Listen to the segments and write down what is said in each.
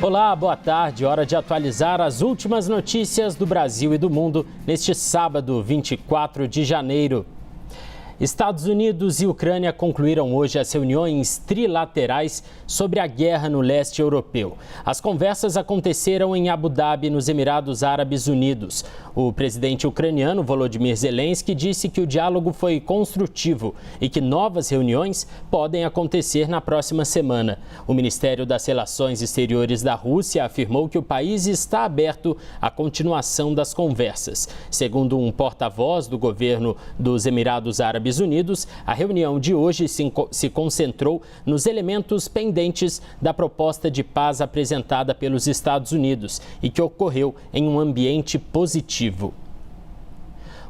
Olá, boa tarde. Hora de atualizar as últimas notícias do Brasil e do mundo neste sábado, 24 de janeiro. Estados Unidos e Ucrânia concluíram hoje as reuniões trilaterais sobre a guerra no leste europeu. As conversas aconteceram em Abu Dhabi, nos Emirados Árabes Unidos. O presidente ucraniano Volodymyr Zelensky disse que o diálogo foi construtivo e que novas reuniões podem acontecer na próxima semana. O Ministério das Relações Exteriores da Rússia afirmou que o país está aberto à continuação das conversas. Segundo um porta-voz do governo dos Emirados Árabes Unidos, a reunião de hoje se concentrou nos elementos pendentes da proposta de paz apresentada pelos Estados Unidos e que ocorreu em um ambiente positivo.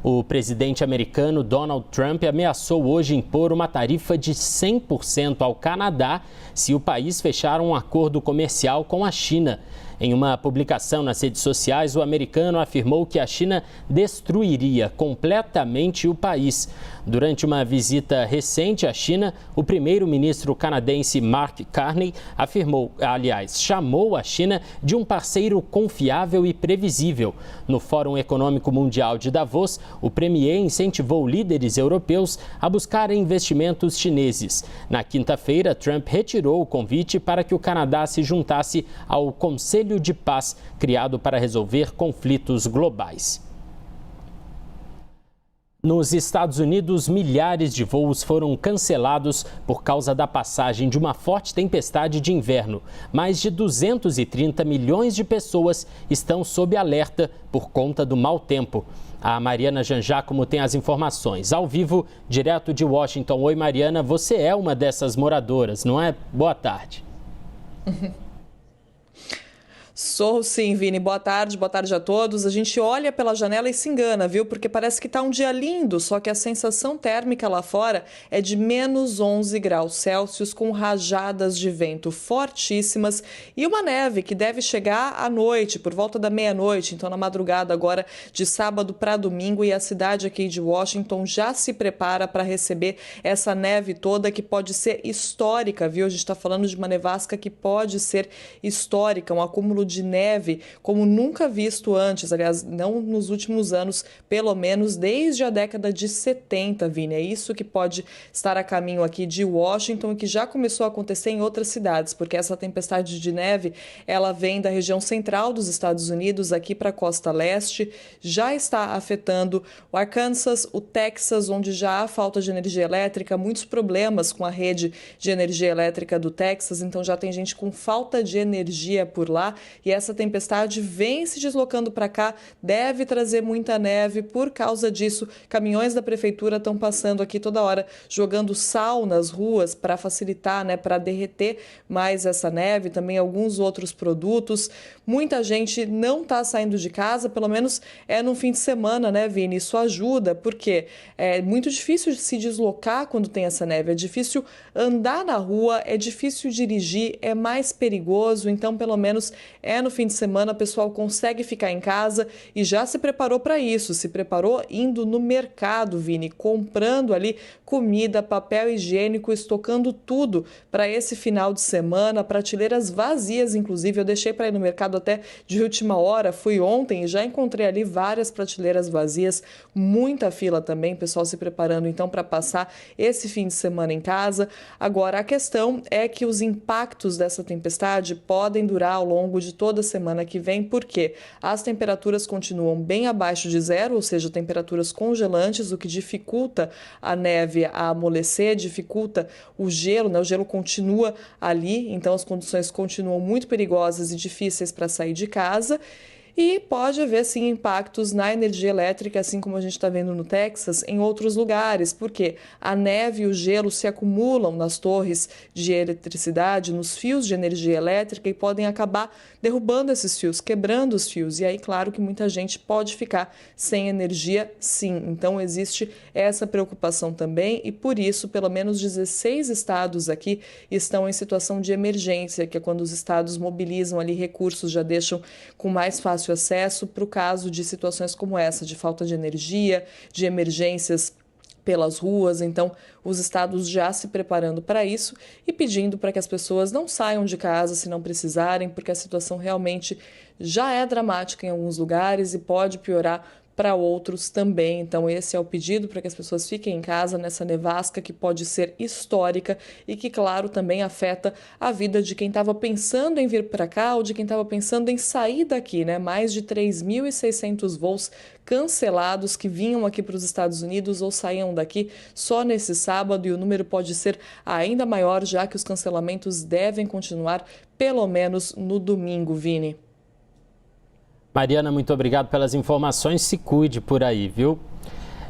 O presidente americano Donald Trump ameaçou hoje impor uma tarifa de 100% ao Canadá se o país fechar um acordo comercial com a China. Em uma publicação nas redes sociais, o americano afirmou que a China destruiria completamente o país. Durante uma visita recente à China, o primeiro-ministro canadense Mark Carney chamou a China de um parceiro confiável e previsível. No Fórum Econômico Mundial de Davos, o premier incentivou líderes europeus a buscarem investimentos chineses. Na quinta-feira, Trump retirou o convite para que o Canadá se juntasse ao Conselho de Paz, criado para resolver conflitos globais. Nos Estados Unidos, milhares de voos foram cancelados por causa da passagem de uma forte tempestade de inverno. Mais de 230 milhões de pessoas estão sob alerta por conta do mau tempo. A Mariana Janjacomo tem as informações. Ao vivo, direto de Washington. Oi, Mariana, você é uma dessas moradoras, não é? Boa tarde. Sou sim, Vini. Boa tarde a todos. A gente olha pela janela e se engana, viu? Porque parece que tá um dia lindo, só que a sensação térmica lá fora é de menos 11 graus Celsius, com rajadas de vento fortíssimas e uma neve que deve chegar à noite, por volta da meia-noite, então na madrugada agora de sábado para domingo, e a cidade aqui de Washington já se prepara para receber essa neve toda que pode ser histórica, viu? A gente está falando de uma nevasca que pode ser histórica, um acúmulo de neve como nunca visto antes, aliás, não nos últimos anos, pelo menos desde a década de 70, Vini. É isso que pode estar a caminho aqui de Washington e que já começou a acontecer em outras cidades, porque essa tempestade de neve, ela vem da região central dos Estados Unidos aqui para a costa leste, já está afetando o Arkansas, o Texas, onde já há falta de energia elétrica, muitos problemas com a rede de energia elétrica do Texas, então já tem gente com falta de energia por lá. E essa tempestade vem se deslocando para cá, deve trazer muita neve. Por causa disso, caminhões da prefeitura estão passando aqui toda hora, jogando sal nas ruas para facilitar, para derreter mais essa neve, também alguns outros produtos. Muita gente não está saindo de casa, pelo menos no fim de semana, Vini? Isso ajuda, porque é muito difícil se deslocar quando tem essa neve, é difícil andar na rua, é difícil dirigir, é mais perigoso, então pelo menos no fim de semana o pessoal consegue ficar em casa e já se preparou para isso, se preparou indo no mercado, Vini, comprando ali comida, papel higiênico, estocando tudo para esse final de semana, prateleiras vazias, inclusive. Eu deixei para ir no mercado até de última hora, fui ontem e já encontrei ali várias prateleiras vazias, muita fila também, pessoal se preparando então para passar esse fim de semana em casa. Agora, a questão é que os impactos dessa tempestade podem durar ao longo de toda a semana que vem, porque as temperaturas continuam bem abaixo de zero, ou seja, temperaturas congelantes, o que dificulta a neve a amolecer, dificulta o gelo, o gelo continua ali, então as condições continuam muito perigosas e difíceis para sair de casa. E pode haver, sim, impactos na energia elétrica, assim como a gente está vendo no Texas, em outros lugares, porque a neve e o gelo se acumulam nas torres de eletricidade, nos fios de energia elétrica e podem acabar derrubando esses fios, quebrando os fios. E aí, claro que muita gente pode ficar sem energia, sim. Então, existe essa preocupação também e, por isso, pelo menos 16 estados aqui estão em situação de emergência, que é quando os estados mobilizam ali recursos, já deixam com mais fácil acesso para o caso de situações como essa, de falta de energia, de emergências pelas ruas, então os estados já se preparando para isso e pedindo para que as pessoas não saiam de casa se não precisarem, porque a situação realmente já é dramática em alguns lugares e pode piorar para outros também. Então esse é o pedido, para que as pessoas fiquem em casa nessa nevasca que pode ser histórica e que, claro, também afeta a vida de quem estava pensando em vir para cá ou de quem estava pensando em sair daqui, né? Mais de 3.600 voos cancelados que vinham aqui para os Estados Unidos ou saíam daqui só nesse sábado, e o número pode ser ainda maior, já que os cancelamentos devem continuar pelo menos no domingo, Vini. Mariana, muito obrigado pelas informações. Se cuide por aí, viu?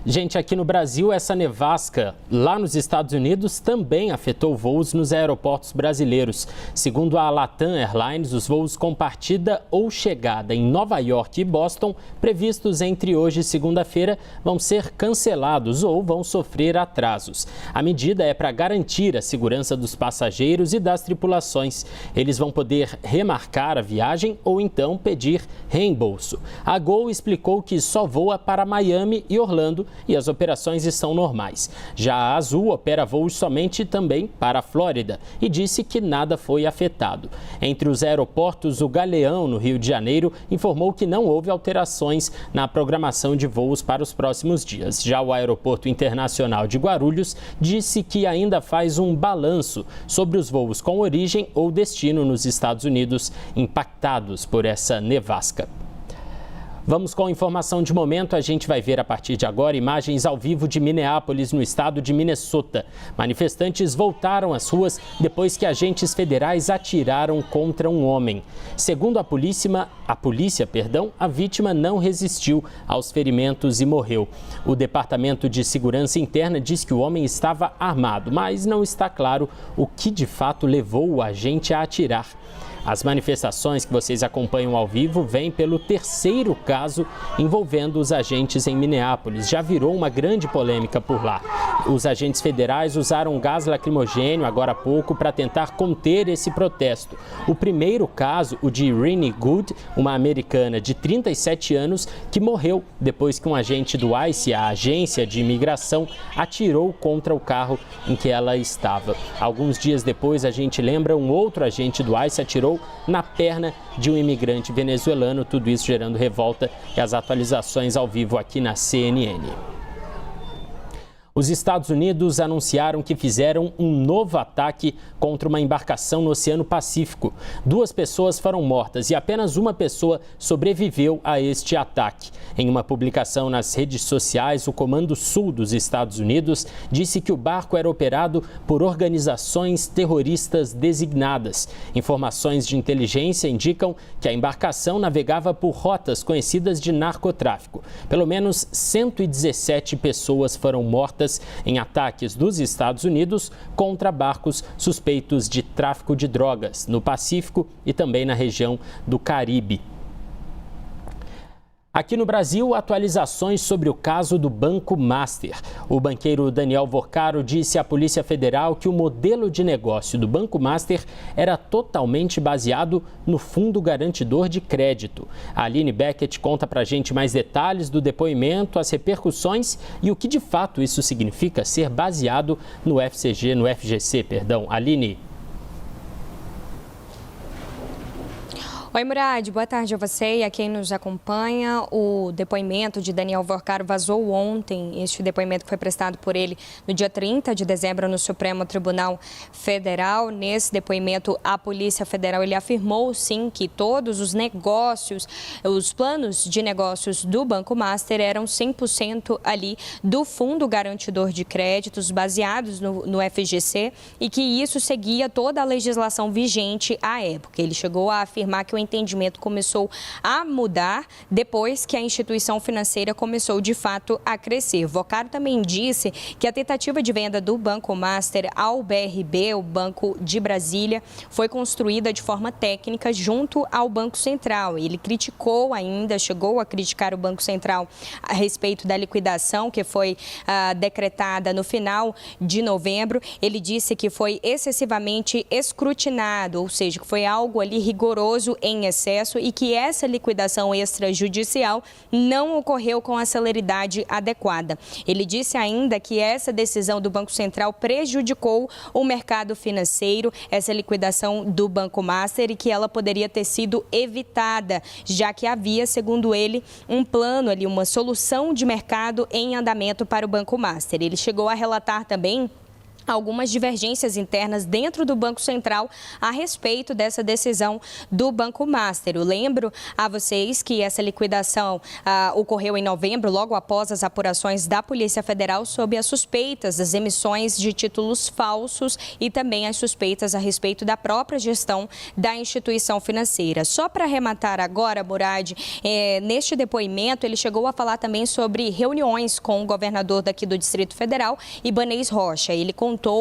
Gente, aqui no Brasil, essa nevasca lá nos Estados Unidos também afetou voos nos aeroportos brasileiros. Segundo a Latam Airlines, os voos com partida ou chegada em Nova York e Boston, previstos entre hoje e segunda-feira, vão ser cancelados ou vão sofrer atrasos. A medida é para garantir a segurança dos passageiros e das tripulações. Eles vão poder remarcar a viagem ou então pedir reembolso. A Gol explicou que só voa para Miami e Orlando e as operações estão normais. Já a Azul opera voos somente também para a Flórida e disse que nada foi afetado. Entre os aeroportos, o Galeão, no Rio de Janeiro, informou que não houve alterações na programação de voos para os próximos dias. Já o Aeroporto Internacional de Guarulhos disse que ainda faz um balanço sobre os voos com origem ou destino nos Estados Unidos impactados por essa nevasca. Vamos com informação de momento. A gente vai ver a partir de agora imagens ao vivo de Minneapolis, no estado de Minnesota. Manifestantes voltaram às ruas depois que agentes federais atiraram contra um homem. Segundo a polícia, a vítima não resistiu aos ferimentos e morreu. O Departamento de Segurança Interna diz que o homem estava armado, mas não está claro o que de fato levou o agente a atirar. As manifestações que vocês acompanham ao vivo vêm pelo terceiro caso envolvendo os agentes em Minneapolis. Já virou uma grande polêmica por lá. Os agentes federais usaram gás lacrimogênio agora há pouco para tentar conter esse protesto. O primeiro caso, o de Rinnie Good, uma americana de 37 anos, que morreu depois que um agente do ICE, a agência de imigração, atirou contra o carro em que ela estava. Alguns dias depois, a gente lembra, um outro agente do ICE atirou na perna de um imigrante venezuelano, tudo isso gerando revolta, e as atualizações ao vivo aqui na CNN. Os Estados Unidos anunciaram que fizeram um novo ataque contra uma embarcação no Oceano Pacífico. 2 pessoas foram mortas e apenas uma pessoa sobreviveu a este ataque. Em uma publicação nas redes sociais, o Comando Sul dos Estados Unidos disse que o barco era operado por organizações terroristas designadas. Informações de inteligência indicam que a embarcação navegava por rotas conhecidas de narcotráfico. Pelo menos 117 pessoas foram mortas em ataques dos Estados Unidos contra barcos suspeitos de tráfico de drogas no Pacífico e também na região do Caribe. Aqui no Brasil, atualizações sobre o caso do Banco Master. O banqueiro Daniel Vorcaro disse à Polícia Federal que o modelo de negócio do Banco Master era totalmente baseado no Fundo Garantidor de Crédito. A Aline Beckett conta pra gente mais detalhes do depoimento, as repercussões e o que de fato isso significa ser baseado no FGC. Aline. Oi, Murad, boa tarde a você e a quem nos acompanha. O depoimento de Daniel Vorcaro vazou ontem. Este depoimento foi prestado por ele no dia 30 de dezembro no Supremo Tribunal Federal. Nesse depoimento, a Polícia Federal ele afirmou, sim, que todos os negócios, os planos de negócios do Banco Master eram 100% ali do Fundo Garantidor de Créditos, baseados no FGC, e que isso seguia toda a legislação vigente à época. Ele chegou a afirmar que o entendimento começou a mudar depois que a instituição financeira começou de fato a crescer. Vorcaro também disse que a tentativa de venda do Banco Master ao BRB, o Banco de Brasília, foi construída de forma técnica junto ao Banco Central. Ele chegou a criticar o Banco Central a respeito da liquidação que foi decretada no final de novembro. Ele disse que foi excessivamente escrutinado, ou seja, que foi algo ali rigoroso em em excesso e que essa liquidação extrajudicial não ocorreu com a celeridade adequada. Ele disse ainda que essa decisão do Banco Central prejudicou o mercado financeiro, essa liquidação do Banco Master, e que ela poderia ter sido evitada, já que havia, segundo ele, um plano ali, uma solução de mercado em andamento para o Banco Master. Ele chegou a relatar também algumas divergências internas dentro do Banco Central a respeito dessa decisão do Banco Master. Eu lembro a vocês que essa liquidação ocorreu em novembro, logo após as apurações da Polícia Federal sob as suspeitas das emissões de títulos falsos e também as suspeitas a respeito da própria gestão da instituição financeira. Só para arrematar agora, Murad, neste depoimento ele chegou a falar também sobre reuniões com o governador daqui do Distrito Federal, Ibanez Rocha. Ele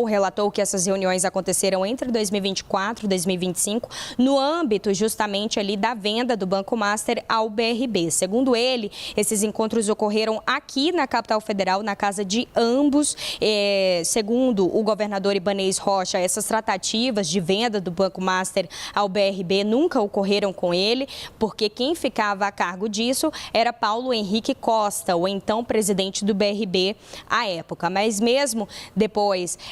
relatou que essas reuniões aconteceram entre 2024 e 2025 no âmbito justamente ali da venda do Banco Master ao BRB. Segundo ele, esses encontros ocorreram aqui na capital federal, na casa de ambos. Segundo o governador Ibanez Rocha, essas tratativas de venda do Banco Master ao BRB nunca ocorreram com ele, porque quem ficava a cargo disso era Paulo Henrique Costa, o então presidente do BRB à época. Mas mesmo depois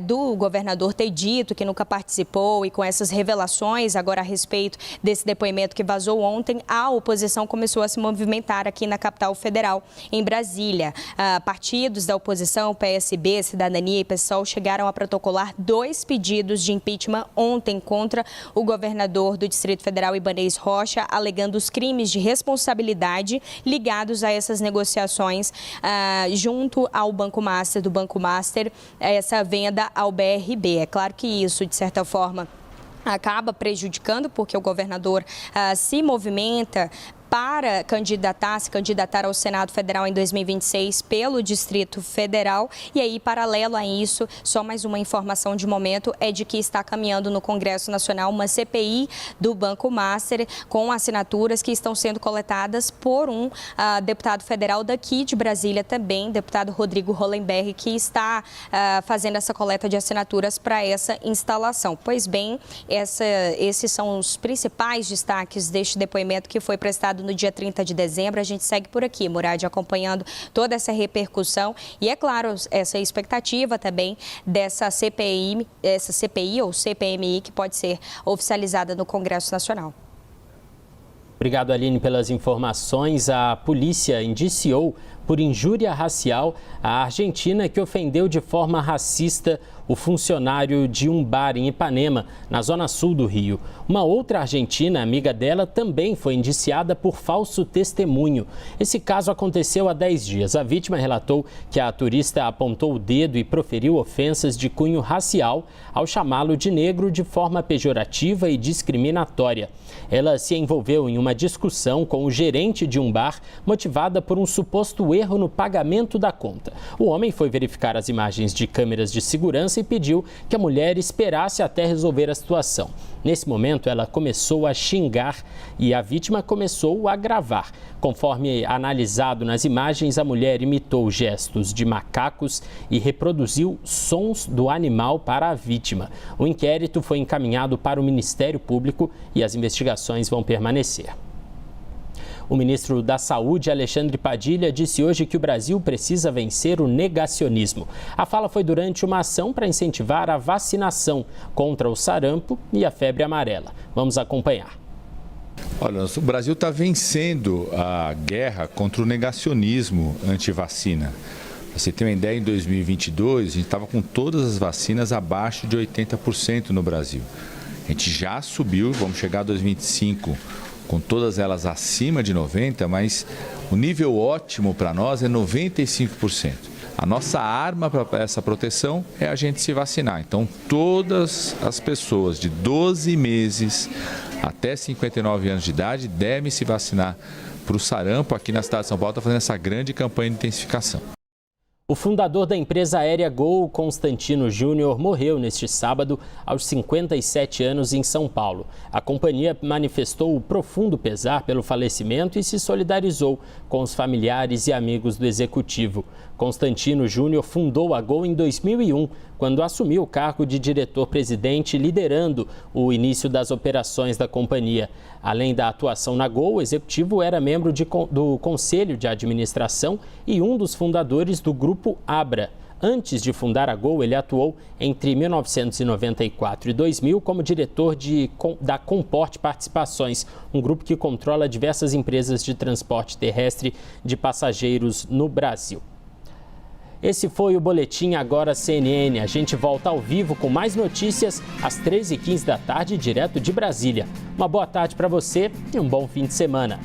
do governador ter dito que nunca participou e com essas revelações agora a respeito desse depoimento que vazou ontem, a oposição começou a se movimentar aqui na capital federal, em Brasília. Partidos da oposição, PSB, Cidadania e PSOL, chegaram a protocolar 2 pedidos de impeachment ontem contra o governador do Distrito Federal, Ibanez Rocha, alegando os crimes de responsabilidade ligados a essas negociações junto ao Banco Master, do Banco Master, essa venda ao BRB. É claro que isso, de certa forma, acaba prejudicando, porque o governador se movimenta para se candidatar ao Senado Federal em 2026 pelo Distrito Federal. E aí, paralelo a isso, só mais uma informação de momento é de que está caminhando no Congresso Nacional uma CPI do Banco Master com assinaturas que estão sendo coletadas por um deputado federal daqui de Brasília também, deputado Rodrigo Hollenberg, que está fazendo essa coleta de assinaturas para essa instalação. Pois bem, esses são os principais destaques deste depoimento que foi prestado no dia 30 de dezembro. A gente segue por aqui, Murad, acompanhando toda essa repercussão e, é claro, essa expectativa também dessa CPI, ou CPMI, que pode ser oficializada no Congresso Nacional. Obrigado, Aline, pelas informações. A polícia indiciou por injúria racial a argentina que ofendeu de forma racista o funcionário de um bar em Ipanema, na zona sul do Rio. Uma outra argentina, amiga dela, também foi indiciada por falso testemunho. Esse caso aconteceu há 10 dias. A vítima relatou que a turista apontou o dedo e proferiu ofensas de cunho racial ao chamá-lo de negro de forma pejorativa e discriminatória. Ela se envolveu em uma discussão com o gerente de um bar, motivada por um suposto erro no pagamento da conta. O homem foi verificar as imagens de câmeras de segurança e pediu que a mulher esperasse até resolver a situação. Nesse momento, ela começou a xingar e a vítima começou a gravar. Conforme analisado nas imagens, a mulher imitou gestos de macacos e reproduziu sons do animal para a vítima. O inquérito foi encaminhado para o Ministério Público e as investigações vão permanecer. O ministro da Saúde, Alexandre Padilha, disse hoje que o Brasil precisa vencer o negacionismo. A fala foi durante uma ação para incentivar a vacinação contra o sarampo e a febre amarela. Vamos acompanhar. Olha, o Brasil está vencendo a guerra contra o negacionismo anti-vacina. Para você ter uma ideia, em 2022, a gente estava com todas as vacinas abaixo de 80% no Brasil. A gente já subiu, vamos chegar a 2025 com todas elas acima de 90%, mas o nível ótimo para nós é 95%. A nossa arma para essa proteção é a gente se vacinar. Então, todas as pessoas de 12 meses até 59 anos de idade devem se vacinar para o sarampo. Aqui na cidade de São Paulo está fazendo essa grande campanha de intensificação. O fundador da empresa aérea Gol, Constantino Júnior, morreu neste sábado aos 57 anos em São Paulo. A companhia manifestou o profundo pesar pelo falecimento e se solidarizou com os familiares e amigos do executivo. Constantino Júnior fundou a Gol em 2001, quando assumiu o cargo de diretor-presidente, liderando o início das operações da companhia. Além da atuação na Gol, o executivo era membro do Conselho de Administração e um dos fundadores do Grupo Abra. Antes de fundar a Gol, ele atuou entre 1994 e 2000 como diretor da Comporte Participações, um grupo que controla diversas empresas de transporte terrestre de passageiros no Brasil. Esse foi o Boletim Agora CNN. A gente volta ao vivo com mais notícias às 13h15 da tarde, direto de Brasília. Uma boa tarde para você e um bom fim de semana.